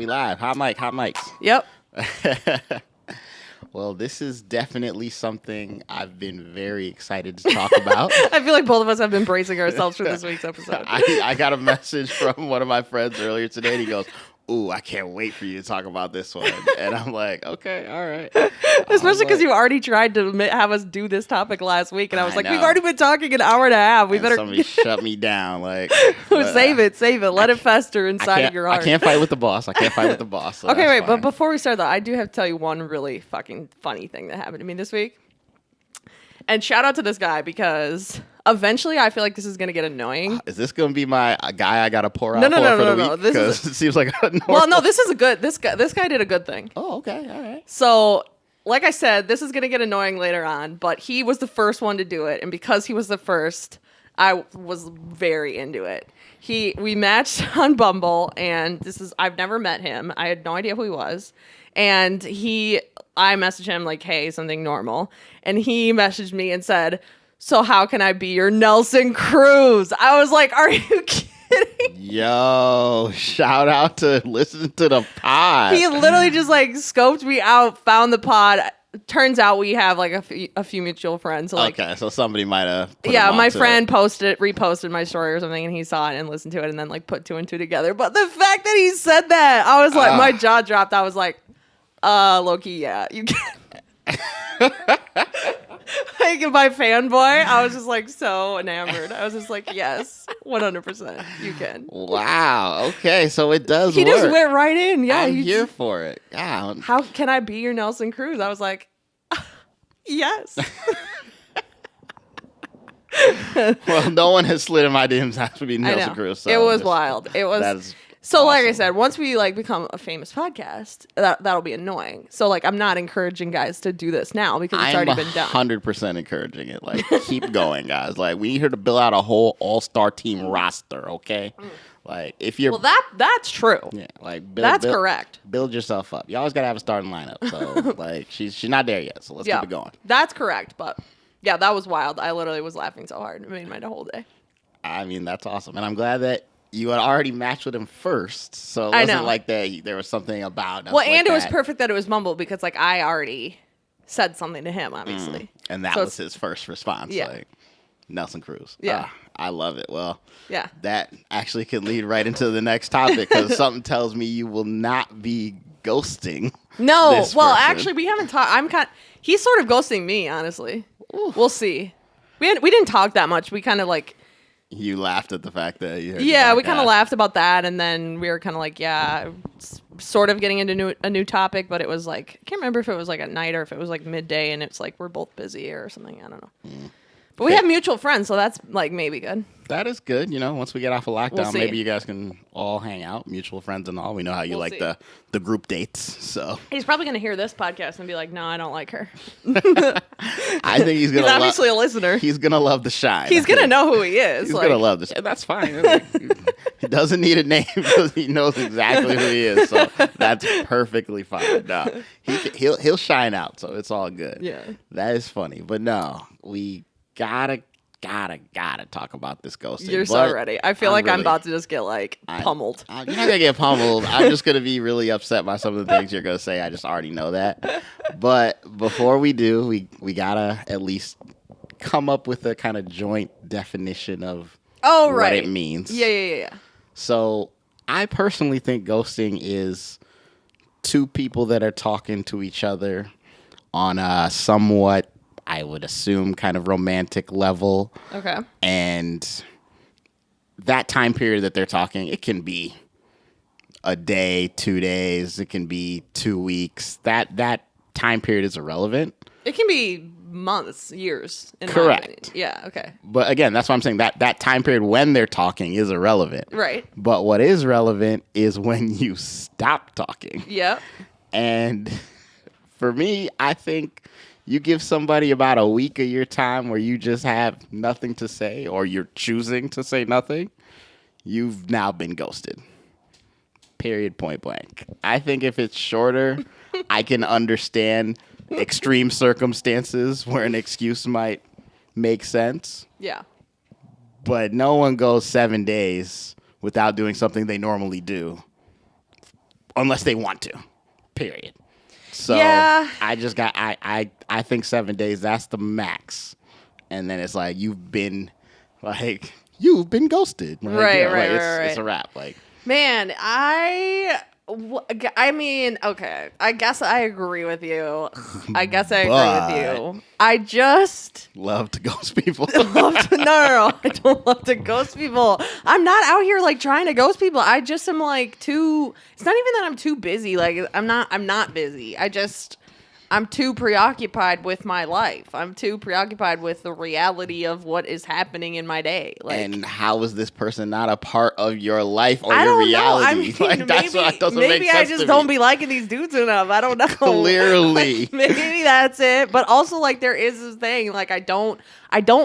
We live. Hot mic, hot mics. Yep. Well, this is definitely something I've been very excited to talk about. I feel like both of us have been bracing ourselves for this week's episode. I got a message from one of my friends earlier today, and he goes, "Ooh, I can't wait for you to talk about this one." And I'm like, okay, all right. Especially because you already tried to have us do this topic last week, and I was like, know. we've already been talking an hour and a half. We better Somebody shut me down. Like, save it. Let it fester inside of your heart. I can't fight with the boss. So okay, wait, fine. but before we start, though, I do have to tell you one really fucking funny thing that happened to me this week. And shout out to this guy because eventually I feel like this is going to get annoying. Is this going to be my guy I got to pour out No. for the week? Because it seems like a normal... Well, no, this is a good... This guy did a good thing. Oh, okay. All right. So, like I said, this is going to get annoying later on, but he was the first one to do it. And because he was the first, I was very into it. We matched on Bumble, and I've never met him. I had no idea who he was. And I messaged him like, hey, something normal. And he messaged me and said, so how can I be your Nelson Cruz? I was like, are you kidding? Yo, shout out to listen to the pod. He literally just like scoped me out, found the pod. Turns out we have like a few mutual friends. So like, okay, so somebody might have. My friend reposted my story or something, and he saw it and listened to it, and then like put two and two together. But the fact that he said that, I was like, my jaw dropped. I was like, low-key, yeah, you can. Like my fanboy, I was just like so enamored. I was just like, yes, 100%, you can. Wow. Okay, so it does. He work. just went right in. Yeah, I'm here for it. Yeah. How can I be your Nelson Cruz? I was like, yes. Well, no one has slid in my DMs after being Nelson Cruz. So it was wild. It was. That's so, awesome. like I said, once we like become a famous podcast, that'll be annoying. So, like, I'm not encouraging guys to do this now because it's already been done. 100% encouraging it. Like, keep going, guys. Like, we need her to build out a whole all-star team roster. Okay. Like, if you're that's true. Yeah, like that's correct. Build yourself up. You always gotta have a starting lineup. So like she's not there yet. So let's keep it going. That's correct. But yeah, that was wild. I literally was laughing so hard. It made my whole day. I mean, that's awesome, and I'm glad that you had already matched with him first. So it wasn't like that. There was something about. Well, and it was perfect that it was Mumble because like I already said something to him, obviously, and that was his first response. Yeah. Like Nelson Cruz. Yeah. I love it. Well, yeah, that actually could lead right into the next topic because something tells me you will not be ghosting. No, this well, person. actually, we haven't talked. He's sort of ghosting me, honestly. Ooh. We'll see. We didn't talk that much. We kind of like. You laughed at the fact that you heard we kind of laughed about that, and then we were kind of like, sort of getting into a new topic, but it was like I can't remember if it was like at night or if it was like midday, and it's like we're both busy or something. I don't know. But we have mutual friends, so that's like maybe good. That is good. You know, once we get off of lockdown, maybe you guys can all hang out, mutual friends and all. We know how you like the group dates. So he's probably going to hear this podcast and be like, "No, I don't like her." I think he's going to. He's obviously a listener. He's going to love the shine. He's going to know who he is. He's going to love the shine. That's fine. He doesn't need a name because he knows exactly who he is. So that's perfectly fine. No, he'll shine out. So it's all good. Yeah, that is funny. But no, we gotta talk about this ghosting. You're so ready. I feel like I'm about to just get like pummeled. You're not gonna get pummeled. I'm just gonna be really upset by some of the things you're gonna say. I just already know that. But before we do, we gotta at least come up with a kind of joint definition of what it means. Yeah. So I personally think ghosting is two people that are talking to each other on a somewhat, I would assume, kind of romantic level. Okay. And that time period that they're talking, it can be a day, 2 days. It can be 2 weeks. That time period is irrelevant. It can be months, years. Correct. Yeah, okay. But again, that's what I'm saying. That time period when they're talking is irrelevant. Right. But what is relevant is when you stop talking. Yep. And for me, I think you give somebody about a week of your time where you just have nothing to say or you're choosing to say nothing, you've now been ghosted. Period, point blank. I think if it's shorter, I can understand extreme circumstances where an excuse might make sense. Yeah. But no one goes 7 days without doing something they normally do. unless they want to. Period. So Yeah. I think 7 days, that's the max. And then it's like you've been ghosted. Like, Right, yeah, right, like, right. It's a wrap. Like, Man, I mean, okay. I guess I agree with you. I just love to ghost people. no. I don't love to ghost people. I'm not out here like trying to ghost people. I just am like too. It's not even that I'm too busy. Like I'm not busy. I'm too preoccupied with my life. I'm too preoccupied with the reality of what is happening in my day. Like, and how is this person not a part of your life or I your don't know. reality? I mean, Like, that's what doesn't maybe make sense I just to don't me. be liking these dudes enough. I don't know. Clearly. Like, maybe that's it. But also, like, there is this thing. Like, I don't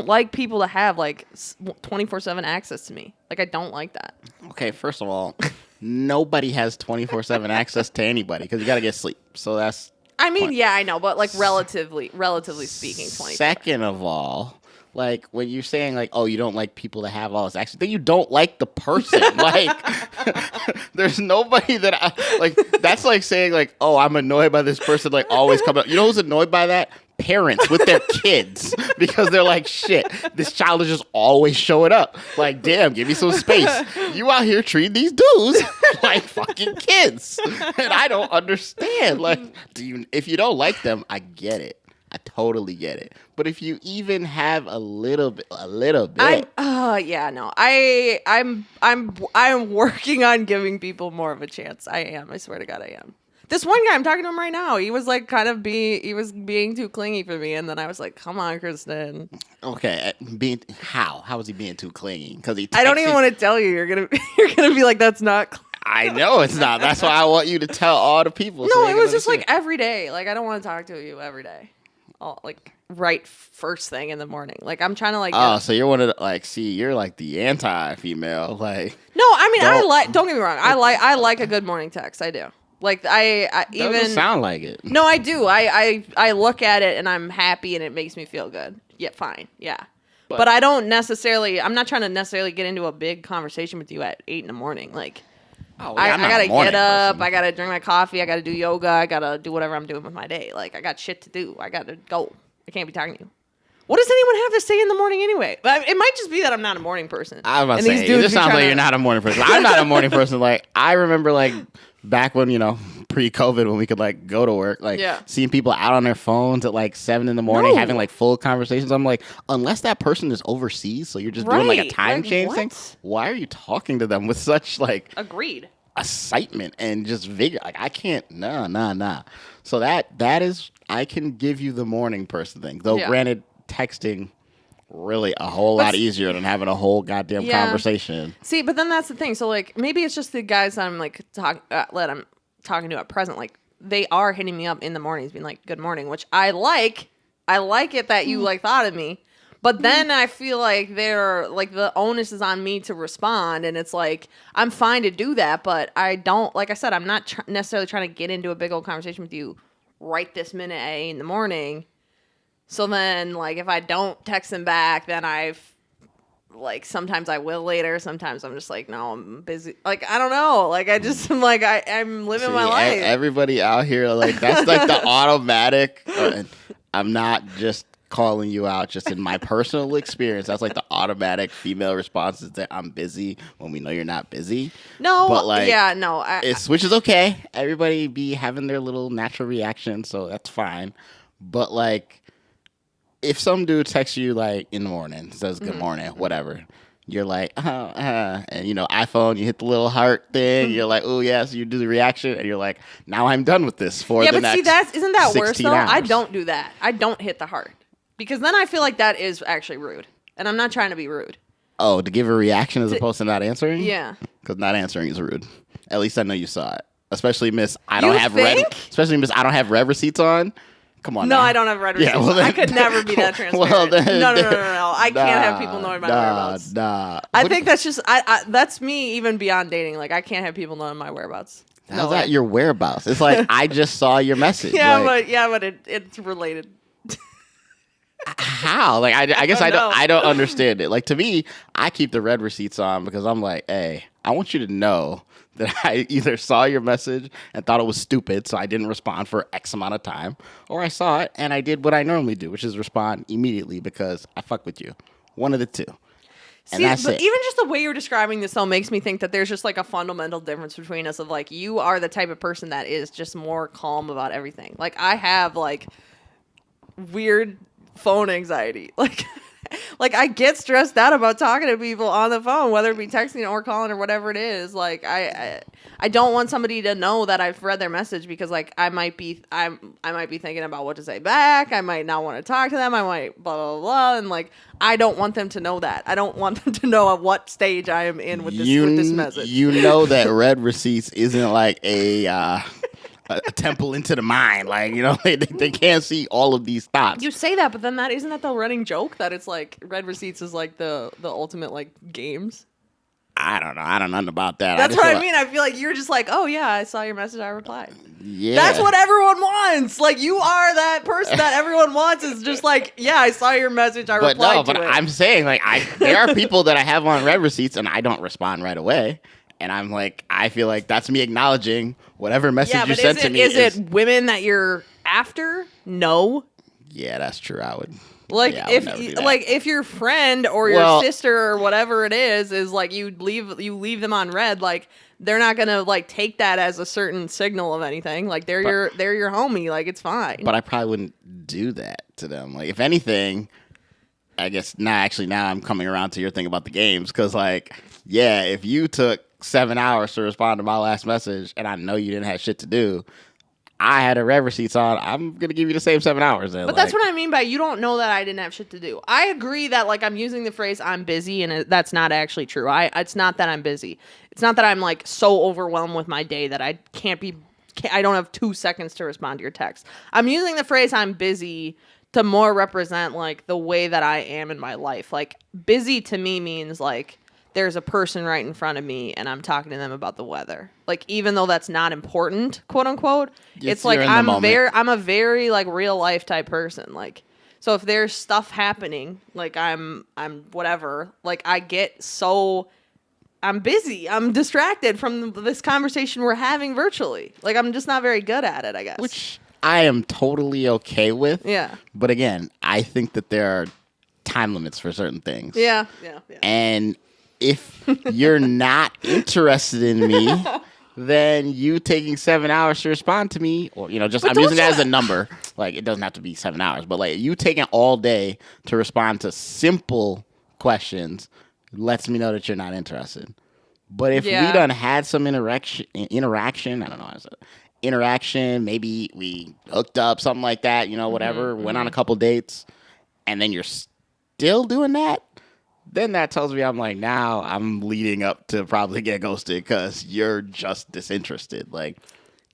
like people to have like 24/7 access to me. Like, I don't like that. Okay, first of all, nobody has 24/7 access to anybody because you got to get sleep. So that's. I mean, yeah, I know, but like relatively speaking, 24. Second of all, like when you're saying like, oh, you don't like people to have all this access, then you don't like the person. Like, there's nobody that I like. That's like saying like, oh, I'm annoyed by this person. Like always coming up. You know who's annoyed by that? Parents with their kids because they're like, shit, this child is just always showing up. Like, damn, give me some space. You out here treating these dudes like fucking kids, and I don't understand. Like, if you don't like them, I get it. I totally get it. But if you even have a little bit, yeah, no. I'm working on giving people more of a chance. I am. I swear to God, I am. This one guy, I'm talking to him right now. He was like he was being too clingy for me, and then I was like, "Come on, Kristen." Okay, how is he being too clingy? Because I don't even want to tell you. You're gonna be like, "That's not." I know it's not. That's why I want you to tell all the people. No, it was just like every day. Like I don't want to talk to you every day. Like right first thing in the morning. Like I'm trying to like. Oh, so you're one of the, like, see, you're like the anti-female. Like, no, I mean don't get me wrong. I like a good morning text. I do. Like I even doesn't sound like it. No, I do. I look at it and I'm happy and it makes me feel good. Yeah, fine. Yeah. But I don't necessarily. I'm not trying to necessarily get into a big conversation with you at 8 a.m. Like. Oh, I gotta get up. Person. I gotta drink my coffee. I gotta do yoga. I gotta do whatever I'm doing with my day. Like I got shit to do. I gotta go. I can't be talking to you. What does anyone have to say in the morning anyway? It might just be that I'm not a morning person. I was about to say, it just sounds like you're not a morning person. I'm not a morning person. Like I remember, like back when pre-COVID, when we could like go to work, like seeing people out on their phones at like 7 a.m. having like full conversations. I'm like, unless that person is overseas, so you're just doing like a time change thing. Why are you talking to them with such like agreed excitement and just vigor? Like I can't. Nah. So that is, I can give you the morning person thing. Though granted, texting really a whole lot easier than having a whole goddamn conversation. See, but then that's the thing. So like maybe it's just the guys I'm like I'm talking to at present. Like they are hitting me up in the mornings, being like, "Good morning," which I like. I like it that you like thought of me. But then I feel like they're like the onus is on me to respond, and it's like I'm fine to do that, but I don't. Like I said, I'm not necessarily trying to get into a big old conversation with you right this minute at 8 a.m. So then, like, if I don't text them back, then like, sometimes I will later. Sometimes I'm just like, no, I'm busy. Like, I don't know. Like, I just am like, I'm living my life. Everybody out here, like, that's like the automatic. I'm not just calling you out, just in my personal experience. That's like the automatic female response is that I'm busy when we know you're not busy. No, but like, no. Which is okay. Everybody be having their little natural reaction, so that's fine. But like, if some dude texts you like in the morning, says good morning, whatever, you're like, and iPhone, you hit the little heart thing. You're like, oh yes, you do the reaction, and you're like, now I'm done with this for the next. Yeah, but see, isn't that worse though? I don't do that. I don't hit the heart because then I feel like that is actually rude, and I'm not trying to be rude. Oh, to give a reaction as opposed to not answering? Yeah, because not answering is rude. At least I know you saw it. Especially Miss, I don't have rev receipts on. Come on. No, now. I don't have red receipts. Yeah, well, then, I could never be that transparent. Well, then, no. I can't have people knowing my whereabouts. I think that's just that's me even beyond dating. Like I can't have people knowing my whereabouts. How's that your whereabouts? It's like I just saw your message. But it's related. How? Like, I guess don't know. I don't understand it. Like, to me, I keep the red receipts on because I'm like, hey, I want you to know that I either saw your message and thought it was stupid, so I didn't respond for X amount of time, or I saw it and I did what I normally do, which is respond immediately because I fuck with you. One of the two. And See, that's but it. even just the way you're describing this though makes me think that there's just like a fundamental difference between us of like you are the type of person that is just more calm about everything. Like I have like weird phone anxiety. Like I get stressed out about talking to people on the phone, whether it be texting or calling or whatever it is. Like I don't want somebody to know that I've read their message because like I might be thinking about what to say back. I might not want to talk to them. I might blah blah blah, and like I don't want them to know that. I don't want them to know at what stage I am in with this message. You know that red receipts isn't like a temple into the mind. Like, you know, they can't see all of these thoughts. You say that, but then isn't that the running joke that it's like red receipts is like the ultimate like games? I don't know. I don't know nothing about that. That's what I mean. I feel like you're just like, oh yeah, I saw your message, I replied. Yeah. That's what everyone wants. Like you are that person that everyone wants is just like, yeah, I saw your message, I replied to it. I'm saying like there are people that I have on red receipts and I don't respond right away. And I'm like, I feel like that's me acknowledging whatever message you sent to me. Is it women that you're after? No. Yeah, that's true. I would. Like yeah, I would never do that. if your friend or your sister or whatever it is like you leave them on red, like they're not gonna like take that as a certain signal of anything. Like they're your homie. Like it's fine. But I probably wouldn't do that to them. Like if anything, I guess now I'm coming around to your thing about the games because like yeah, if you took 7 hours to respond to my last message and I know you didn't have shit to do, I had a red receipts on, I'm going to give you the same 7 hours then. But that's what I mean by you don't know that I didn't have shit to do. I agree that like I'm using the phrase I'm busy and that's not actually true. It's not that I'm busy. It's not that I'm like so overwhelmed with my day that I I don't have 2 seconds to respond to your text. I'm using the phrase I'm busy to more represent like the way that I am in my life. Like busy to me means like there's a person right in front of me and I'm talking to them about the weather. Like, even though that's not important, quote unquote, it's like I'm a very like real life type person. Like, so if there's stuff happening, like I'm whatever, like I'm busy. I'm distracted from this conversation we're having virtually. Like, I'm just not very good at it, I guess. Which I am totally okay with. Yeah. But again, I think that there are time limits for certain things. Yeah. And if you're not interested in me, then you taking 7 hours to respond to me, or just I'm using that as a number. Like it doesn't have to be 7 hours, but like you taking all day to respond to simple questions lets me know that you're not interested. But if we done had some interaction, I don't know how to say it. Interaction, maybe we hooked up, something like that, whatever, went on a couple dates, and then you're still doing that, then that tells me now I'm leading up to probably get ghosted because you're just disinterested. Like,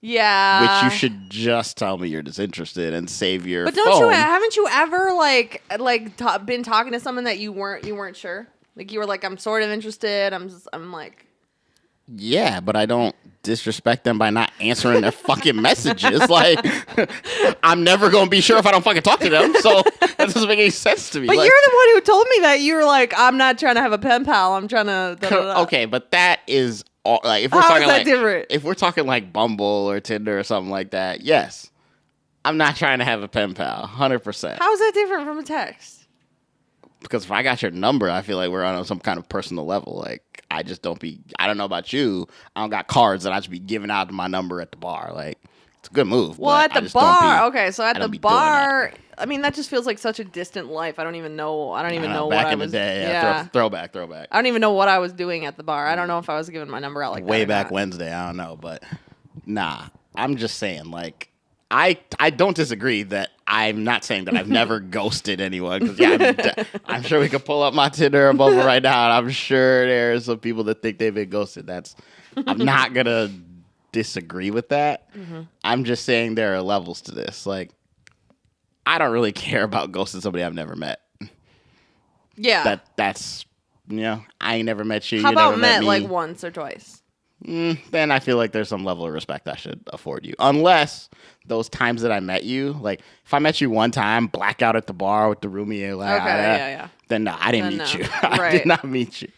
yeah, which you should just tell me you're disinterested and save your But phone. haven't you ever been talking to someone that you weren't sure? Like you were like, I'm sort of interested. I'm like, yeah, but I don't disrespect them by not answering their fucking messages. Like, I'm never going to be sure if I don't fucking talk to them. So that doesn't make any sense to me. But you're the one who told me that. You were like, I'm not trying to have a pen pal. I'm trying to. Okay, but that is all, like if we're How talking is that like different? If we're talking like Bumble or Tinder or something like that, yes, I'm not trying to have a pen pal, 100%. How is that different from a text? Because if I got your number, I feel like we're on some kind of personal level. Like, I don't know about you. I don't got cards that I should be giving out my number at the bar. Like, it's a good move. Well, at the bar, okay. So at the bar, I mean, that just feels like such a distant life. I don't even know what back I in was. the day, yeah. Throwback. I don't even know what I was doing at the bar. I don't know if I was giving my number out like way that back not. Wednesday. I don't know, but nah. I'm just saying, like, I don't disagree that I'm not saying that I've never ghosted anyone. Because I'm sure we could pull up my Tinder or Bumble right now, and I'm sure there's some people that think they've been ghosted. I'm not gonna disagree with that. Mm-hmm. I'm just saying there are levels to this. Like, I don't really care about ghosting somebody I've never met. Yeah, that's I ain't never met you. How you about never met me. like once or twice? then I feel like there's some level of respect I should afford you. Unless those times that I met you, like if I met you one time, blackout at the bar with the roomie, like, Okay, yeah. then no, I didn't Then meet no. you. I Right. did not meet you.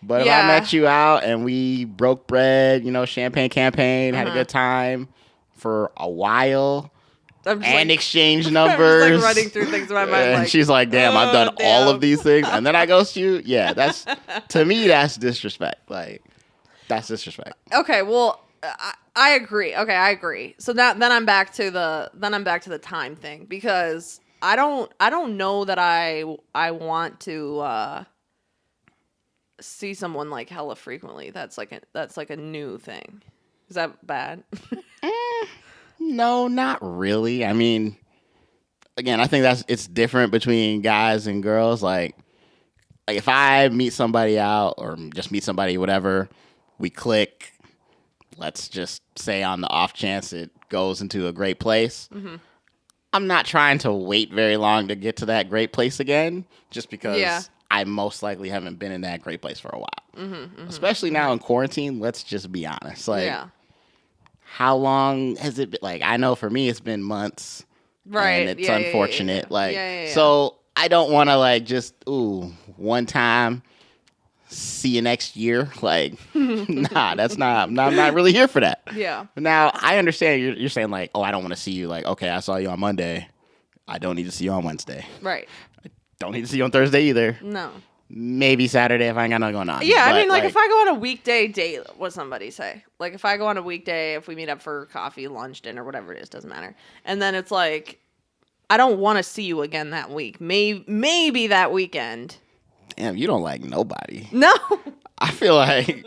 But if I Yeah. met you out and we broke bread, champagne campaign, had a good time for a while, I'm just and like, exchange I'm numbers. just like running through things in my mind. And Like, she's like, damn, I've done all damn. of these things. And then I ghost you. Yeah, to me, that's disrespect. Like, that's disrespect. Okay, well, I agree. Okay, I agree. So then I'm back to the time thing because I don't know that I want to see someone like hella frequently. That's like a new thing. Is that bad? No, not really. I mean, again, I think it's different between guys and girls. Like if I meet somebody out or just meet somebody, whatever, we click. Let's just say on the off chance it goes into a great place. Mm-hmm. I'm not trying to wait very long to get to that great place again, just because I most likely haven't been in that great place for a while. Especially now in quarantine, let's just be honest. Like, how long has it been? Like, I know for me, it's been months. Right. And it's unfortunate. Yeah. So I don't want to, like, just, one time, see you next year. Like, nah, I'm not really here for that. Yeah. Now, I understand you're saying, like, I don't want to see you. Like, okay, I saw you on Monday. I don't need to see you on Wednesday. Right. I don't need to see you on Thursday either. No. Maybe Saturday if I ain't got nothing going on. Yeah, But, I mean, like, if I go on a weekday date, what somebody say? Like, if I go on a weekday, if we meet up for coffee, lunch, dinner, whatever it is, doesn't matter. And then it's like, I don't want to see you again that week. Maybe that weekend. Damn, you don't like nobody. No. I feel like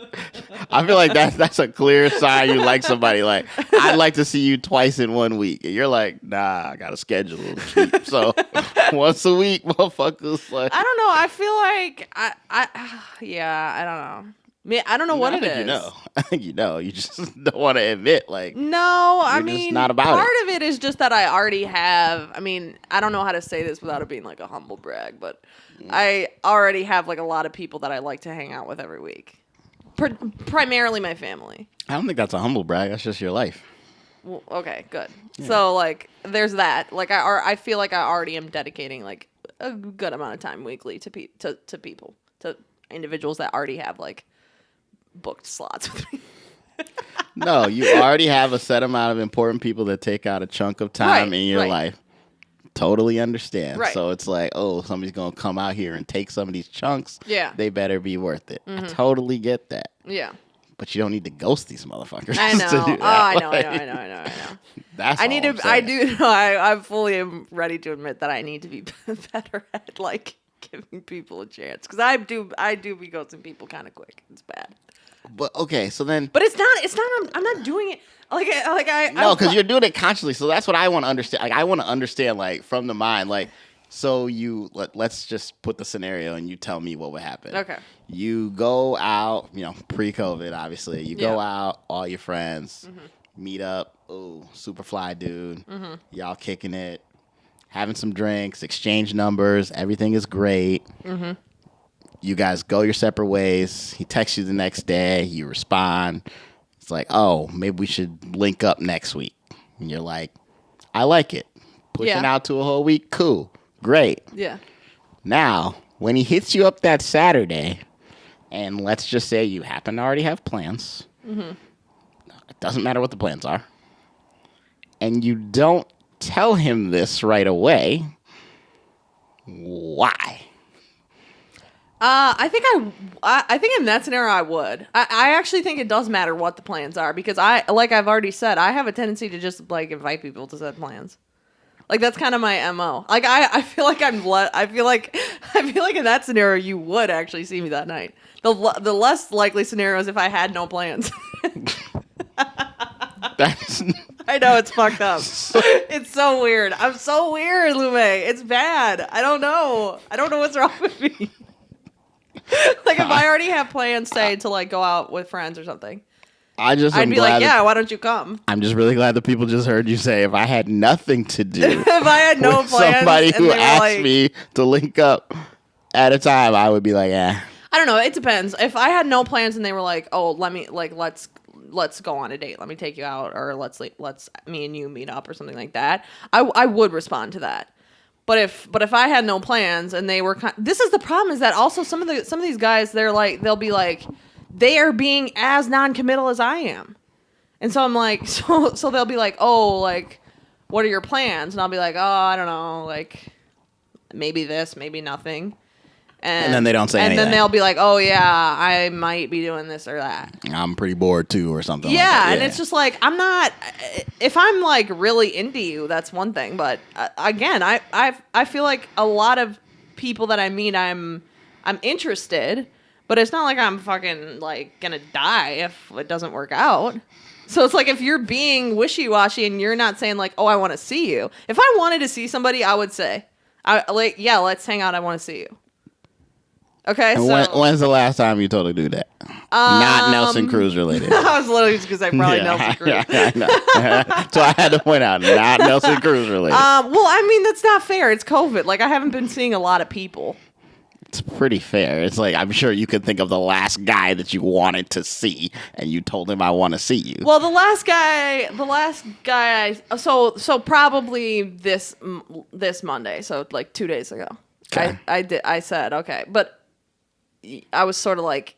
that's a clear sign you like somebody. Like, I'd like to see you twice in 1 week. And you're like, nah, I got a schedule to keep. So once a week, motherfuckers. Like, I don't know. I feel like I don't know. I don't know what it is. I think you know. You just don't want to admit. Like, no, I you're mean, just not about part it. of it is just that I already have. I mean, I don't know how to say this without it being like a humble brag, but I already have like a lot of people that I like to hang out with every week. Primarily my family. I don't think that's a humble brag. That's just your life. Well, okay, good. Yeah. So like, there's that. Like, I feel like I already am dedicating like a good amount of time weekly to people, to individuals that already have like booked slots with me. No, you already have a set amount of important people that take out a chunk of time in your life. Totally understand. Right. So it's like, somebody's going to come out here and take some of these chunks. Yeah. They better be worth it. I totally get that. Yeah. But you don't need to ghost these motherfuckers. I know. To do that. I know. That's I'm fully am ready to admit that I need to be better at like giving people a chance, because I do be ghosting people kind of quick. It's bad. But okay, so then. But it's not. I'm not doing it No, because you're doing it consciously. So that's what I want to understand. Like, I want to understand, like, from the mind, like. So let's just put the scenario and you tell me what would happen. Okay. You go out, pre-COVID, obviously. You go out, all your friends, meet up. Oh, super fly dude. Y'all kicking it, having some drinks, exchange numbers. Everything is great. You guys go your separate ways. He texts you the next day. You respond. It's like, maybe we should link up next week. And you're like, I like it. Pushing out to a whole week, cool. Great. Yeah. Now, when he hits you up that Saturday, and let's just say you happen to already have plans. It doesn't matter what the plans are. And you don't tell him this right away. Why? I think in that scenario I would. I actually think it does matter what the plans are, because I've already said, I have a tendency to just like invite people to set plans. Like, that's kind of my MO. Like, I feel like I feel like in that scenario you would actually see me that night. The less likely scenario is if I had no plans. That's I know, it's fucked up. It's so weird. I'm so weird, Lume. It's bad. I don't know what's wrong with me. Like, if I already have plans, say, to like go out with friends or something, I'd be like, yeah, why don't you come? I'm just really glad that people just heard you say, if I had nothing to do, if I had no with plans, somebody who asked like, me to link up at a time, I would be like, I don't know. It depends. If I had no plans and they were like, oh, let's let's go on a date. Let me take you out, or let's me and you meet up or something like that. I would respond to that. But if I had no plans and they were this is the problem, is that also some of these guys, they'll be like, they are being as non-committal as I am. And so I'm like, so they'll be like, oh, like, what are your plans? And I'll be like, oh, I don't know, like, maybe this, maybe nothing. And then they don't say anything. And then they'll be like, oh, yeah, I might be doing this or that. I'm pretty bored, too, or something like that. Yeah, and it's just like, I'm not, if I'm, like, really into you, that's one thing. But, again, I feel like a lot of people that I meet, I'm interested. But it's not like I'm fucking, like, gonna die if it doesn't work out. So it's like, if you're being wishy-washy and you're not saying, like, oh, I want to see you. If I wanted to see somebody, I would say, yeah, let's hang out. I want to see you. Okay, and so... when's the last time you told her to do that? Not Nelson Cruz related. I was literally just going to say probably Nelson Cruz. So I had to point out, not Nelson Cruz related. Well, I mean, that's not fair. It's COVID. Like, I haven't been seeing a lot of people. It's pretty fair. It's like, I'm sure you could think of the last guy that you wanted to see, and you told him, I want to see you. Well, the last guy, so probably this Monday, so like 2 days ago. Okay. I said, okay, but I was sort of like,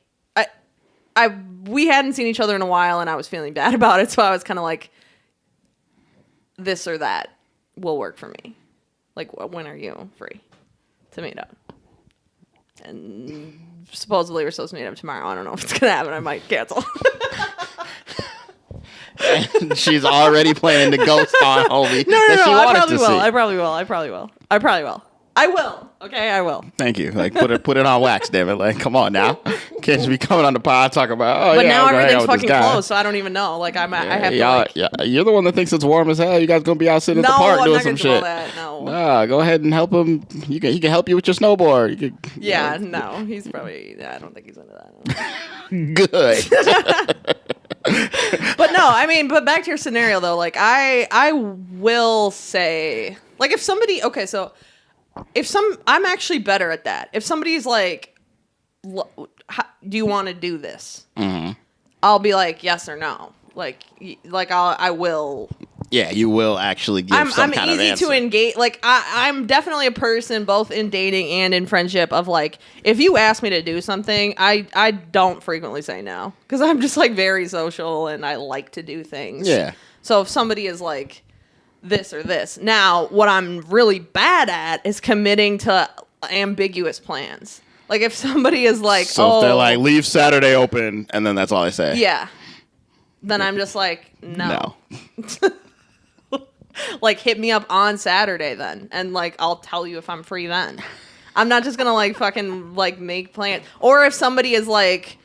we hadn't seen each other in a while, and I was feeling bad about it, so I was kind of like, this or that will work for me. Like, when are you free to meet up? And supposedly we're supposed to meet up tomorrow. I don't know if it's gonna happen. I might cancel. And she's already planning to ghost on homie. No. I probably will. See. I probably will. I will. Okay, I will. Thank you. Like, put it on wax, damn it. Like, come on now. Can't just be coming on the pod talking about, but yeah, now I'm everything's fucking closed, so I don't even know. Like, I have to, like... Yeah, you're the one that thinks it's warm as hell. You guys gonna be out sitting at the park doing some shit. No, Nah, go ahead and help him. He can help you with your snowboard. No, he's probably... I don't think he's into that. Good. But no, I mean, but back to your scenario, though. Like, I will say... Like, if somebody... Okay, so... I'm actually better at that. If somebody's like, do you want to do this? Mm-hmm. I'll be like, yes or no. Like I will. Yeah, you will actually give some kind of answer. I'm easy to engage. Like, I'm definitely a person, both in dating and in friendship, of like, if you ask me to do something, I don't frequently say no. Because I'm just like very social and I like to do things. Yeah. So if somebody is like, this or this. Now, what I'm really bad at is committing to ambiguous plans. Like, if somebody is like, so if they're like, leave Saturday open, and then that's all they say. Yeah. Then I'm just like, no. Like, hit me up on Saturday then. And, like, I'll tell you if I'm free then. I'm not just gonna, like, fucking, like, make plans. Or if somebody is like,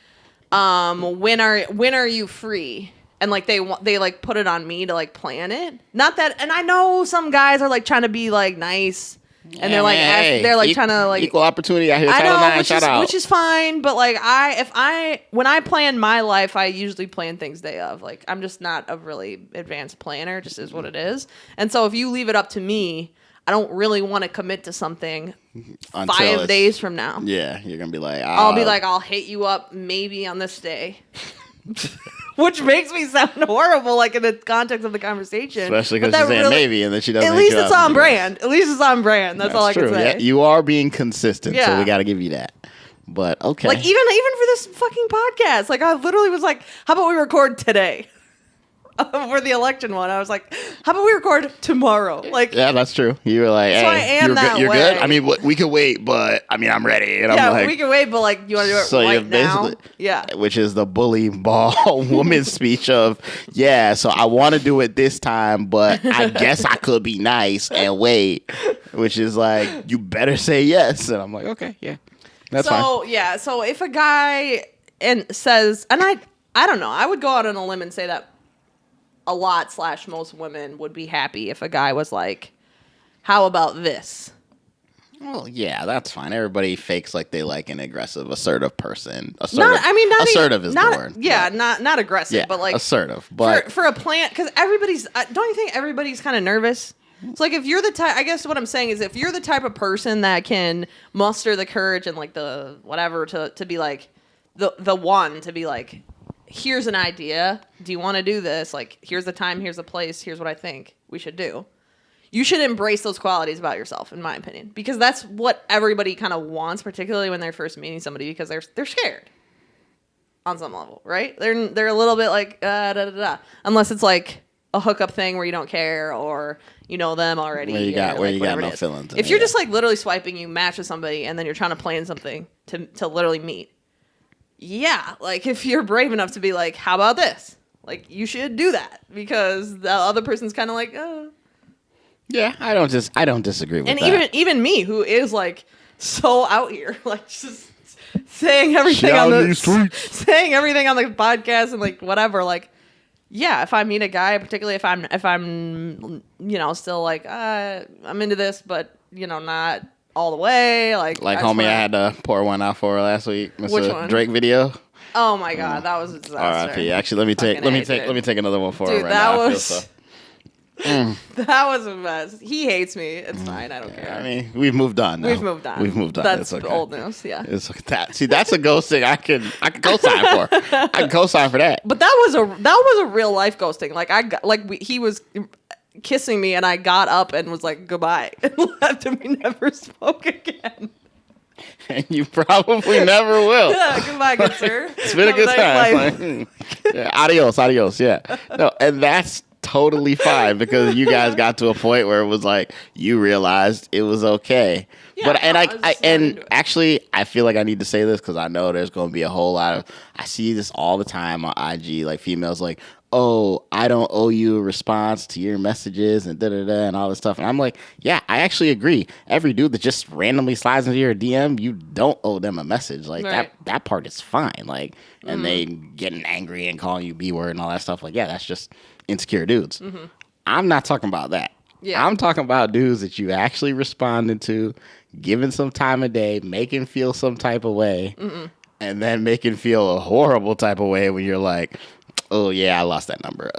when are you free? And, like, they like, put it on me to, like, plan it. Not that... And I know some guys are, like, trying to be, like, nice. And they're, like... they're, like, trying to, like... Equal opportunity out here. I know, shout out. which is fine. But, like, when I plan my life, I usually plan things day of. Like, I'm just not a really advanced planner. Just is what it is. And so if you leave it up to me, I don't really want to commit to something 5 days from now. Yeah, you're going to be like... I'll be like, I'll hit you up maybe on this day. Which makes me sound horrible, like, in the context of the conversation. Especially because she's saying maybe, and then she doesn't. At least it's on brand. At least it's on brand. That's all I can say. Yeah, you are being consistent, so we got to give you that. But okay. Like, even for this fucking podcast, like, I literally was like, how about we record today? For the election one, I was like, how about we record tomorrow? Like, yeah, that's true. You were like, so hey, you're good? I mean, we can wait, but I mean, I'm ready. And yeah, I'm like, we can wait, but like, you want to do it right now? Yeah. Which is the bully ball woman speech of, yeah, so I want to do it this time, but I guess I could be nice and wait. Which is like, you better say yes. And I'm like, okay, yeah, that's fine. So, yeah, so if a guy says, and I don't know, I would go out on a limb and say that a lot / most women would be happy if a guy was like, how about this? Well, yeah, that's fine. Everybody fakes like they like an aggressive, assertive person. Not assertive is the word. Yeah, not aggressive, yeah, but like assertive. But for a plant, because everybody's, don't you think everybody's kind of nervous? It's like, if you're the type, I guess what I'm saying is, if you're the type of person that can muster the courage and like the whatever to be like the one to be like, here's an idea. Do you want to do this? Like, here's the time, here's the place, here's what I think we should do. You should embrace those qualities about yourself, in my opinion, because that's what everybody kind of wants, particularly when they're first meeting somebody, because they're scared on some level, right? They're a little bit like da da da, unless it's like a hookup thing where you don't care or you know them already. Where you got no feelings. If you're just like literally swiping, you match with somebody, and then you're trying to plan something to literally meet. Yeah, like if you're brave enough to be like, how about this? Like you should do that because the other person's kind of like, oh. Yeah, I don't disagree with that. And even me, who is like so out here, like just saying everything on the podcast and like whatever, like yeah, if I meet a guy, particularly if I'm you know still like I'm into this, but you know not all the way, like homie, I had to pour one out for her last week. Mr. Which one? Drake video. Oh my god, that was a disaster. R.I.P. Actually, let me take another one for her right that now. Was that was a mess. He hates me. It's fine. I don't care. I mean, we've moved on now. We've moved on. That's okay. Old news. Yeah. It's that. See, that's a ghosting I can co-sign for. I can co-sign for that. But that was a real life ghosting. Like he was kissing me and I got up and was like goodbye and left and we never spoke again. And you probably never will. Yeah, goodbye, good sir. It's been a good time. Yeah, adios. Yeah. No, and that's totally fine because you guys got to a point where it was like you realized it was okay. Yeah, but actually I feel like I need to say this because I know there's going to be a whole lot of I see this all the time on IG, like females like, oh, I don't owe you a response to your messages and and all this stuff. And I'm like, yeah, I actually agree. Every dude that just randomly slides into your DM, you don't owe them a message. Like right. that part is fine. Like, and they getting angry and calling you B word and all that stuff. Like, yeah, that's just insecure dudes. Mm-hmm. I'm not talking about that. Yeah. I'm talking about dudes that you actually responded to, giving some time of day, making feel some type of way, and then making feel a horrible type of way when you're like, oh yeah, I lost that number.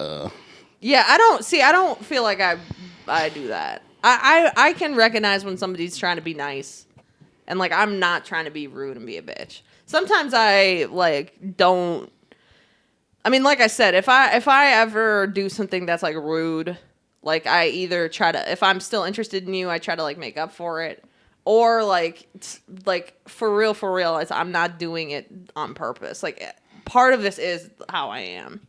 Yeah, I don't feel like I do that. I can recognize when somebody's trying to be nice, and like I'm not trying to be rude and be a bitch. Sometimes I like don't. I mean, like I said, if I ever do something that's like rude, like I either try to, if I'm still interested in you, I try to like make up for it, or like for real, I'm not doing it on purpose. Like part of this is how I am.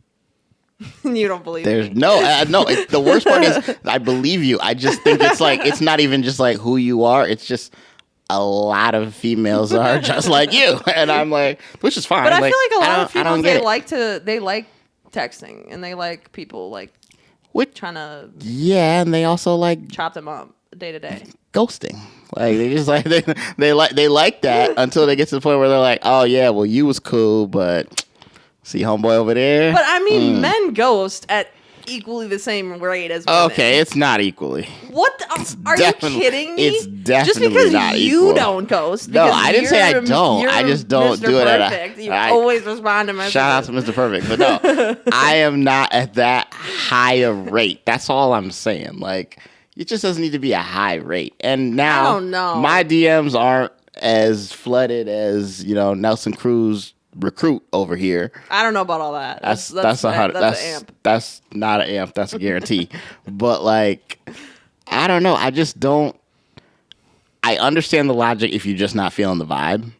You don't believe me? No. The worst part is I believe you. I just think it's like it's not even just like who you are. It's just a lot of females are just like you, and I'm like, which is fine. But I like, feel like a lot of females they like texting and they like people like trying to and they also like chop them up day to day. Ghosting, like they just like they like that until they get to the point where they're like, oh yeah, well you was cool, but see homeboy over there. But I mean, men ghost at equally the same rate as women. Okay, it's not equally. What? Are you kidding me? It's definitely just because not you equal. don't ghost. No, I didn't say I don't. I just don't Mr. do it Perfect. You always respond to messages. Shout out to Mr. Perfect. But no, I am not at that high a rate. That's all I'm saying. Like, it just doesn't need to be a high rate. And now, I don't know. My DMs aren't as flooded as, Nelson Cruz recruit over here. I don't know about all that. That's an amp. That's not an amp. That's a guarantee. But like, I don't know. I just don't. I understand the logic if you're just not feeling the vibe.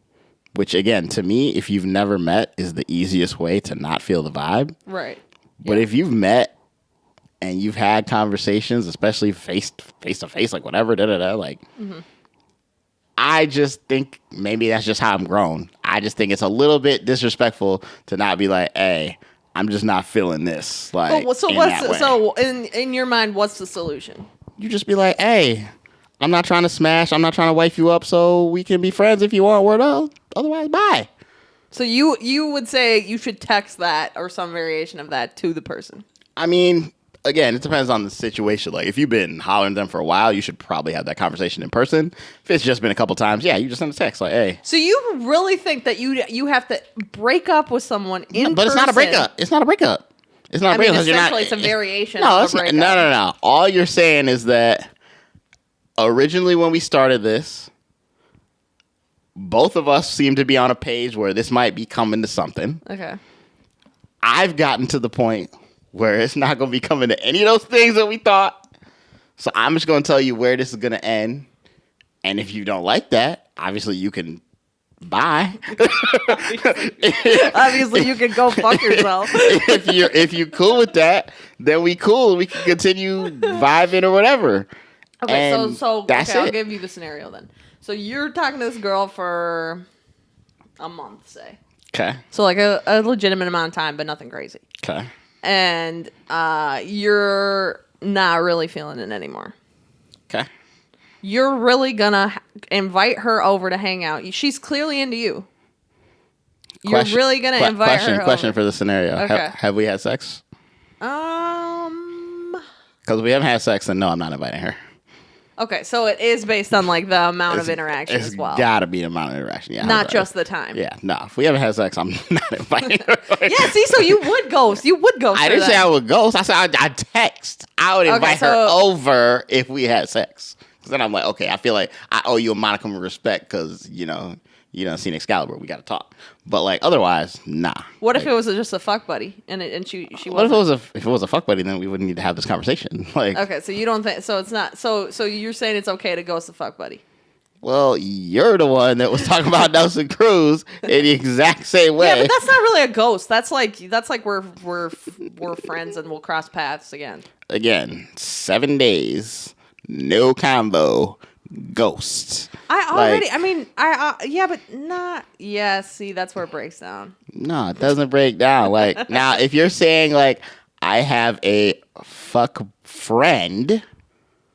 Which again, to me, if you've never met, is the easiest way to not feel the vibe. Right. But if you've met and you've had conversations, especially face to face, like whatever, like. Mm-hmm. I just think maybe that's just how I'm grown. I just think it's a little bit disrespectful to not be like, hey, I'm just not feeling this. Like, so in your mind, what's the solution? You just be like, hey, I'm not trying to smash. I'm not trying to wife you up so we can be friends if you want. Word up. Otherwise, bye. So you would say you should text that or some variation of that to the person. I mean, again, it depends on the situation. Like, if you've been hollering at them for a while, you should probably have that conversation in person. If it's just been a couple times, yeah, you just send a text like, hey. So you really think that you have to break up with someone in person? But it's not a breakup. It's not a breakup. It's not a breakup. Essentially, it's a variation of a breakup. No. All you're saying is that originally when we started this, both of us seemed to be on a page where this might be coming to something. Okay. I've gotten to the point where it's not going to be coming to any of those things that we thought. So I'm just going to tell you where this is going to end. And if you don't like that, obviously you can bye. Obviously, you can go fuck yourself. if you're cool with that, then we cool. We can continue vibing or whatever. Okay, And so that's okay, I'll it. give you the scenario then. So you're talking to this girl for a month, say. Okay. So like a legitimate amount of time, but nothing crazy. Okay. And you're not really feeling it anymore. Okay. You're really gonna invite her over to hang out. She's clearly into you. You're really gonna invite her Question over. for the scenario. Okay. Have we had sex? Because we haven't had sex, then no, I'm not inviting her. Okay, so it is based on like the amount of interaction It's as well. gotta be the amount of interaction. Yeah. Not just the time. Yeah. No. If we haven't had sex, I'm not inviting her. Yeah, see, so you would ghost. You would ghost. I didn't say I would ghost. I said I text. I would invite her over if we had sex. Because then I'm like, okay, I feel like I owe you a modicum of respect because, you done seen Excalibur. We got to talk. But like otherwise, nah. What if it was just a fuck buddy and she What wasn't? if it was a fuck buddy? Then we wouldn't need to have this conversation. Like, Okay, so you don't think so? It's not so. So you're saying it's okay to ghost a fuck buddy? well, you're the one that was talking about Nelson Cruz in the exact same way. Yeah, but that's not really a ghost. That's like we're friends and we'll cross paths again. Again, 7 days, no combo, ghost. Yeah, but not. Yeah, see, that's where it breaks down. No, it doesn't break down. Like now, if you're saying like I have a fuck friend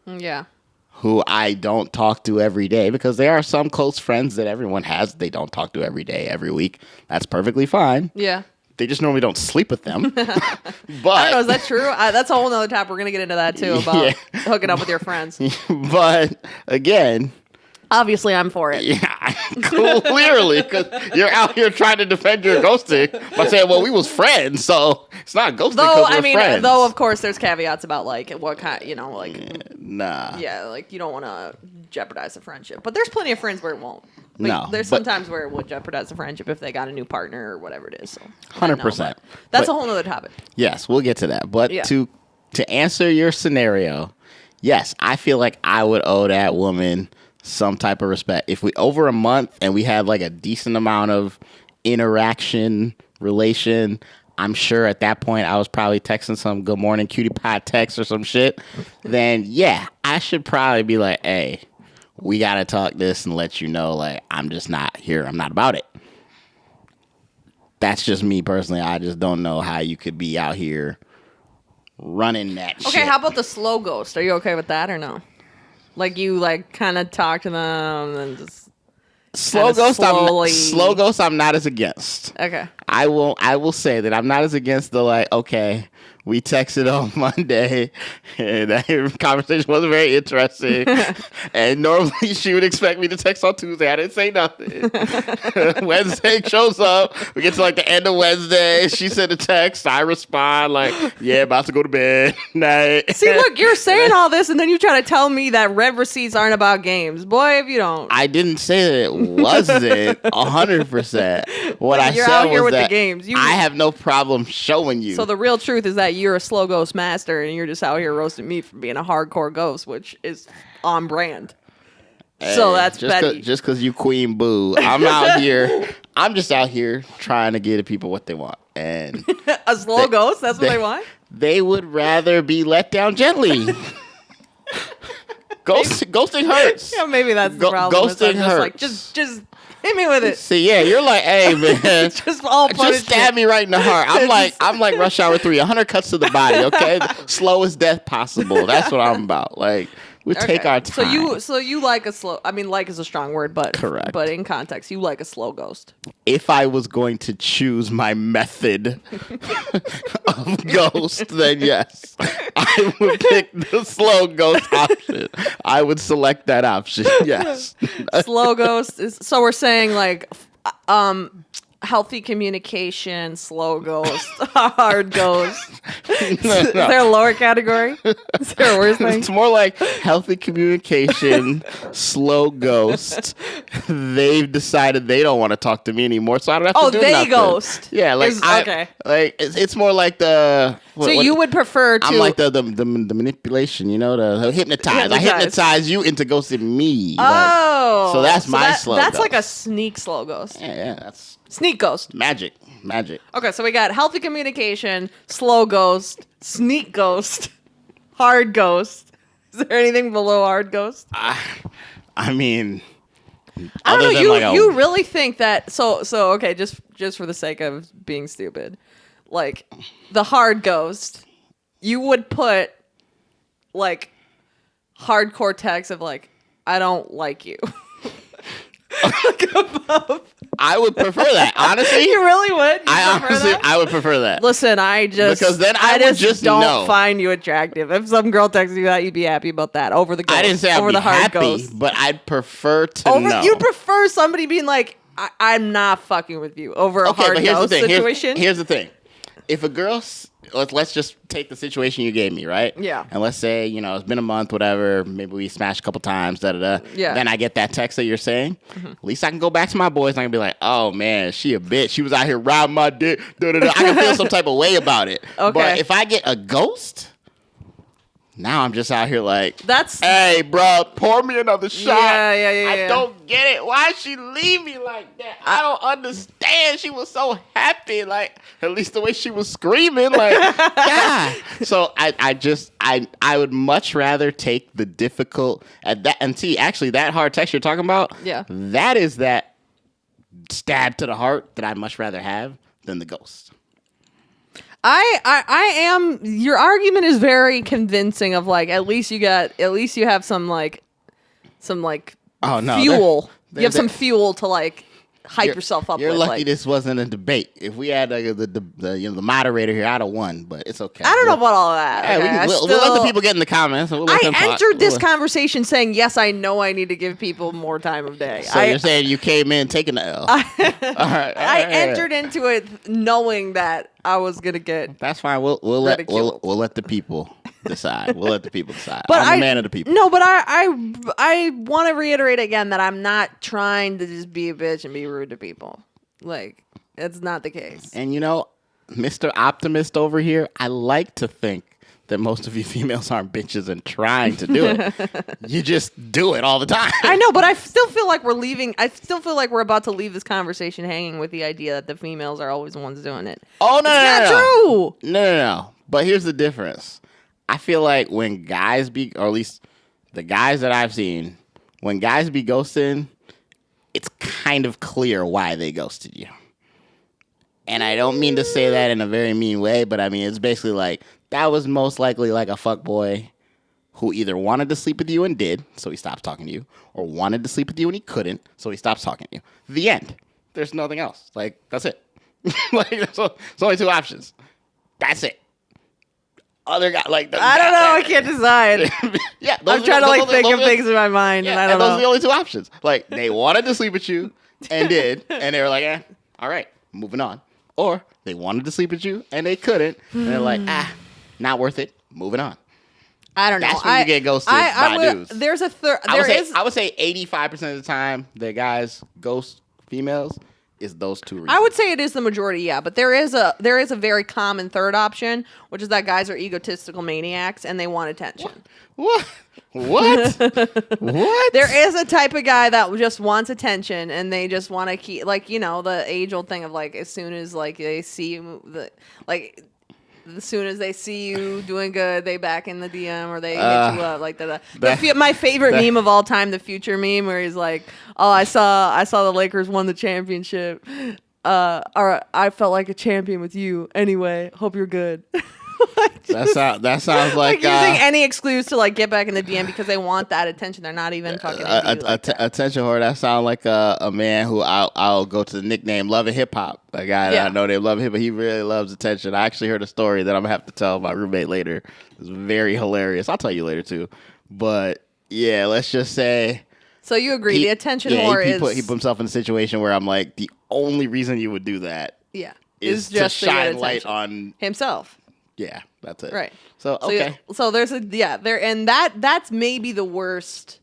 Yeah. who I don't talk to every day, because there are some close friends that everyone has they don't talk to every day, every week. That's perfectly fine. Yeah. They just normally don't sleep with them. But I don't know. Is that true? That's a whole nother topic. We're gonna get into that too about hooking up with your friends. But again, Obviously, I'm for it. yeah, clearly, because you're out here trying to defend your ghosting by saying, "Well, we was friends, so it's not ghosting." Though we're friends. though of course there's caveats about like what kind, nah. yeah, like you don't want to jeopardize the friendship. But there's plenty of friends where it won't. Like, No, there's but- sometimes where it would jeopardize the friendship if they got a new partner or whatever it is. So 100%. That's But- a whole nother topic. Yes, we'll get to that. But Yeah. to answer your scenario, yes, I feel like I would owe that woman some type of respect. If we over a month and we had like a decent amount of interaction, relation, I'm sure at that point I was probably texting some good morning cutie pie text or some shit. Then yeah, I should probably be like, hey, we gotta talk this and let you know like I'm just not here. I'm not about it. That's just me personally. I just don't know how you could be out here running that shit. Okay, how about the slow ghost? Are you okay with that or no? Like you like kind of talk to them and just slow ghost I'm not as against. okay. I will say that I'm not as against the like, okay, we texted on Monday and that conversation wasn't very interesting. And normally she would expect me to text on Tuesday. I didn't say nothing. Wednesday shows up. We get to like the end of Wednesday. She sent a text. I respond like, yeah, about to go to bed. Night. See, look, you're saying all this and then you try to tell me that red receipts aren't about games. Boy, if you don't. I didn't say that it wasn't 100%. What I You're said out here was with the that games. I have no problem showing you. So the real truth is that you're a slow ghost master and you're just out here roasting me for being a hardcore ghost, which is on brand. So that's petty. Just because you queen boo. I'm out here. I'm just out here trying to give the people what they want. And A slow ghost? That's what they want? they would rather be let down gently. Ghosting hurts. Yeah, maybe that's the problem. Ghosting I'm just hurts. like, just hit me with it. See, yeah, you're like, hey man, Just all just stab me right in the heart. I'm like Rush Hour 3, 100 cuts to the body. Okay, slowest death possible. That's what I'm about. Like we take our time. So you like a slow? I mean, like is a strong word, but Correct. But in context, you like a slow ghost. If I was going to choose my method of ghost, then yes, I would pick the slow ghost option. I would select that option. Yes. Slow ghost is. So we're saying like, healthy communication, slow ghost, hard ghost. No, Is no. there a lower category? Is there a worse thing? It's more like healthy communication, slow ghost. They've decided they don't want to talk to me anymore, so I don't have to do they nothing. ghost. Yeah, like Okay. like it's more like the. So you would prefer to? I'm like the manipulation, the hypnotize. I hypnotize you into ghosting me. Oh, so that's my slow. That's ghost. like a sneak slow ghost. Yeah, that's Sneak ghost. magic. Okay, so we got healthy communication, slow ghost, sneak ghost, hard ghost. Is there anything below hard ghost? I mean, I don't other know. than You really think that? So okay, just for the sake of being stupid, like the hard ghost, you would put like hardcore text of like, I don't like you. Like above. I would prefer that. Honestly, You really would? I would prefer that. Listen, Because then I would just don't know. find you attractive. If some girl texts you that, you'd be happy about that over the ghost. I didn't say I'd over be the hard happy, ghost. but I'd prefer to know. You'd prefer somebody being like, I'm not fucking with you over a hard but here's ghost the thing. situation. Here's the thing. If a girl, let's just take the situation you gave me, right? Yeah. And let's say, it's been a month, whatever. Maybe we smashed a couple times, da-da-da. Yeah. Then I get that text that you're saying. At least I can go back to my boys and I can be like, oh, man, she a bitch. She was out here riding my dick, da-da-da. I can feel some type of way about it. Okay. But if I get a ghost, now I'm just out here like, That's hey, bro, pour me another shot. Yeah. I don't get it. Why'd she leave me like that? I don't understand. She was so happy. Like, at least the way she was screaming. Like, yeah. So I would much rather take the difficult at that. And see, actually, that hard text you're talking about, Yeah. that is that stab to the heart that I'd much rather have than the ghost. I am. Your argument is very convincing. Of like, at least you have some Oh, no. fuel. they're- You have some they're- fuel to like hype yourself up. You're with, lucky like, this wasn't a debate. If we had the moderator here, I'd have won. But it's okay. I don't know about all of that. Yeah, okay? we'll let the people get in the comments. And we'll let them I talk. entered this We'll- conversation saying, yes, I know I need to give people more time of day. So you're saying you came in taking the L. All right. I entered into it knowing that I was gonna get. That's fine. We'll let ridiculed. we'll let the people decide. We'll let the people decide. But I'm a man of the people. No, but I want to reiterate again that I'm not trying to just be a bitch and be rude to people. Like, it's not the case. And Mr. Optimist over here, I like to think that most of you females aren't bitches and trying to do it. You just do it all the time. I know, but I still feel like we're leaving. I still feel like we're about to leave this conversation hanging with the idea that the females are always the ones doing it. Oh, no, It's no, not no. true. No. But here's the difference. I feel like when guys or at least the guys that I've seen, when guys be ghosting, it's kind of clear why they ghosted you. And I don't mean to say that in a very mean way, but I mean, it's basically like, that was most likely like a fuckboy who either wanted to sleep with you and did, so he stops talking to you, or wanted to sleep with you and he couldn't, so he stops talking to you. The end. There's nothing else. Like, that's it. Like, there's only two options. That's it. Other guy, like, I don't know. I can't decide. Yeah, I'm trying to think of things in my mind, and I don't those know. are the only two options. Like, they wanted to sleep with you and did, and they were like, all right, moving on. Or they wanted to sleep with you and they couldn't, and they're like, not worth it, moving on. I don't know. That's when you get ghosted by dudes. There's a third. I would say 85% of the time that guys ghost females is those two reasons. I would say it is the majority, yeah, but there is a very common third option, which is that guys are egotistical maniacs and they want attention. What? What? What? There is a type of guy that just wants attention and they just want to keep, like, the age-old thing of, like, as soon as, like, they see you, as soon as they see you doing good, they back in the DM or they hit you up, like that. My favorite meme of all time, the Future meme, where he's like, "Oh, I saw the Lakers won the championship. Or I felt like a champion with you. Anyway, hope you're good." That sounds like using any excuse to like get back in the DM because they want that attention. They're not even fucking into you like that. attention whore. That sounds like a man who I'll go to the nickname Loving Hip Hop. A guy that I know they love him, but he really loves attention. I actually heard a story that I'm gonna have to tell my roommate later. It's very hilarious. I'll tell you later too. But yeah, let's just say. So you agree the attention whore he is put himself in a situation where I'm like, the only reason you would do that Yeah. is to just to get shine light attention. on. Himself. Yeah, that's it. Right. So okay. So there's and that's maybe the worst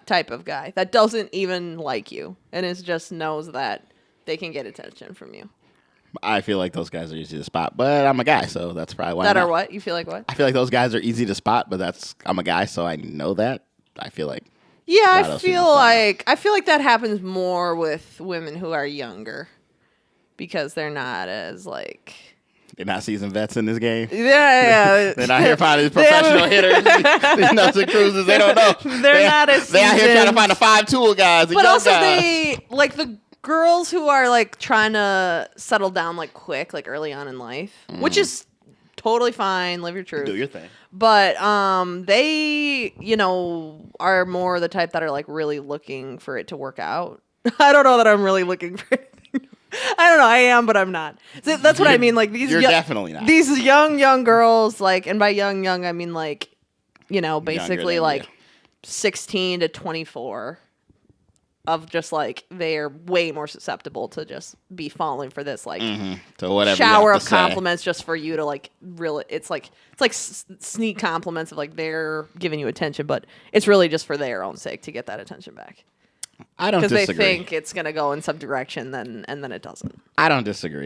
type of guy that doesn't even like you and is just knows that they can get attention from you. I feel like those guys are easy to spot, but I'm a guy, so that's probably why. That are what? You feel like what? I feel like those guys are easy to spot, but I'm a guy, so I know that. I feel like. Yeah, a lot of those people don't. I feel like that happens more with women who are younger because they're not as like. They're not seasoned vets in this game. Yeah. They're not here finding professional hitters. These nuts and cruisers, they don't know. They're not as They're out here trying to seasoned. find the 5-tool guys. But also they like the girls who are like trying to settle down like quick, like early on in life, which is totally fine. Live your truth. do your thing. But they, are more the type that are like really looking for it to work out. I don't know that I'm really looking for it. I don't know. I am, but I'm not. So that's what I mean. Like these, You're definitely not. These young girls, like, and by young, I mean like, basically like you. 16 to 24. Of just like they're way more susceptible to just be falling for this like So whatever shower you have of to say. compliments just for you to like really. It's like sneak compliments of like they're giving you attention, but it's really just for their own sake to get that attention back. I don't Because they disagree. think it's gonna go in some direction, and then it doesn't. I don't disagree.